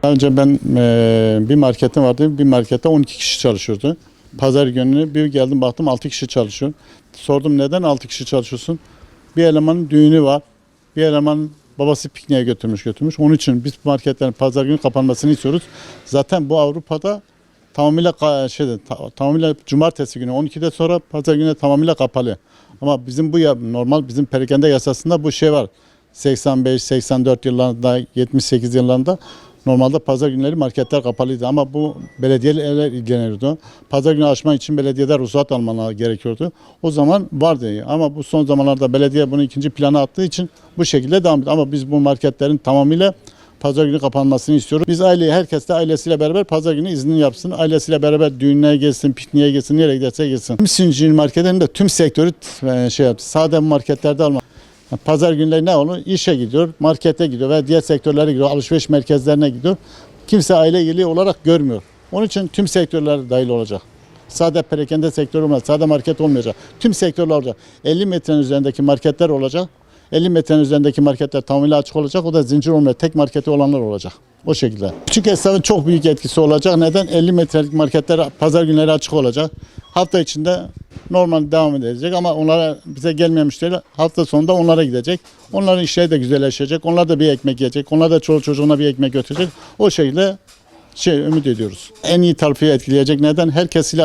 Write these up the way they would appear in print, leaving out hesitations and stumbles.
Daha önce ben bir marketim vardı. Bir markette 12 kişi çalışıyordu. Pazar günü bir geldim baktım 6 kişi çalışıyor. Sordum neden 6 kişi çalışıyorsun? Bir elemanın düğünü var. Bir elemanın babası pikniğe götürmüş. Onun için biz marketlerin pazar günü kapanmasını istiyoruz. Zaten bu Avrupa'da tamamıyla cumartesi günü 12'de sonra pazar günü tamamıyla kapalı. Ama bizim normal bizim perakende yasasında bu şey var. 85-84 yıllarında, 78 yıllarında normalde pazar günleri marketler kapalıydı ama bu belediyeler ilgileniyordu. Pazar günü açmak için belediyeden ruhsat almaları gerekiyordu. O zaman vardı ama bu son zamanlarda belediye bunu ikinci plana attığı için bu şekilde devam ediyor. Ama biz bu marketlerin tamamıyla pazar günü kapanmasını istiyoruz. Biz herkes de ailesiyle beraber pazar günü iznini yapsın. Ailesiyle beraber düğüne gelsin, pikniğe gelsin, nereye giderse gelsin. Tüm zincir marketlerin de tüm sektörü yaptı. Sadece marketlerde alma. Pazar günleri ne olur? İşe gidiyor, markete gidiyor ve diğer sektörlere gidiyor, alışveriş merkezlerine gidiyor. Kimse aile ilgili olarak görmüyor. Onun için tüm sektörler dahil olacak. Sadece perakende sektörü olmayacak, sadece market olmayacak. Tüm sektörler olacak. 50 metrenin üzerindeki marketler olacak. 50 metrenin üzerindeki marketler tamamıyla açık olacak. O da zincir olmayacak, tek marketi olanlar olacak. O şekilde. Küçük esnafın çok büyük etkisi olacak. Neden? 50 metrelik marketler pazar günleri açık olacak. Hafta içinde normal devam edecek ama onlara bize gelmeyen müşteriler hafta sonunda onlara gidecek. Onların işleri de güzelleşecek. Onlar da bir ekmek yiyecek. Onlar da çoluk çocuğuna bir ekmek götürecek. O şekilde ümit ediyoruz. En iyi tarafı etkileyecek. Neden? Herkesiyle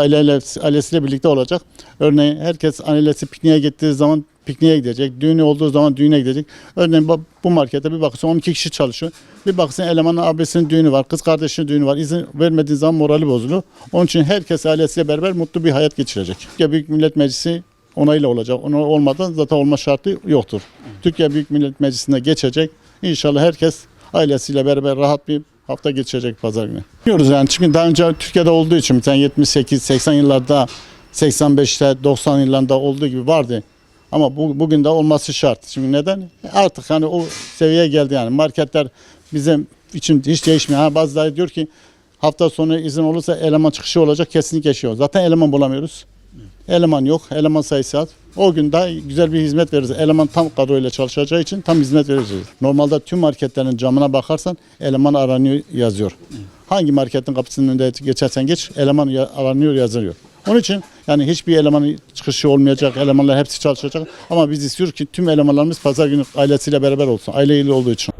ailesiyle birlikte olacak. Örneğin herkes ailesi pikniğe gittiği zaman pikniğe gidecek. Düğünü olduğu zaman düğüne gidecek. Örneğin bu markette bir bakıyorsun 12 kişi çalışıyor. Bir bakıyorsun elemanın abisinin düğünü var, kız kardeşinin düğünü var. İzin vermediği zaman morali bozuluyor. Onun için herkes ailesiyle beraber mutlu bir hayat geçirecek. Türkiye Büyük Millet Meclisi onayla olacak. Ona olmadan zaten olma şartı yoktur. Türkiye Büyük Millet Meclisi'ne geçecek. İnşallah herkes ailesiyle beraber rahat bir hafta geçecek pazar günü. Biliyoruz yani çünkü daha önce Türkiye'de olduğu için 78-80 yıllarda 85'te 90 yıllarında olduğu gibi vardı. Ama bugün de olması şart. Çünkü neden? Artık hani o seviyeye geldi yani. Marketler bizim için hiç değişmiyor. Bazıları diyor ki hafta sonu izin olursa eleman çıkışı olacak. Kesinlikle şey yok. Zaten eleman bulamıyoruz. Eleman yok. Eleman sayısı az. O gün daha güzel bir hizmet veririz. Eleman tam kadroyla çalışacağı için tam hizmet vereceğiz. Normalde tüm marketlerin camına bakarsan eleman aranıyor yazıyor. Hangi marketin kapısının önünde geçersen geç eleman aranıyor yazıyor. Onun için yani hiçbir elemanın çıkışı olmayacak, elemanlar hepsi çalışacak. Ama biz istiyoruz ki tüm elemanlarımız pazar günü ailesiyle beraber olsun, aileyle olduğu için.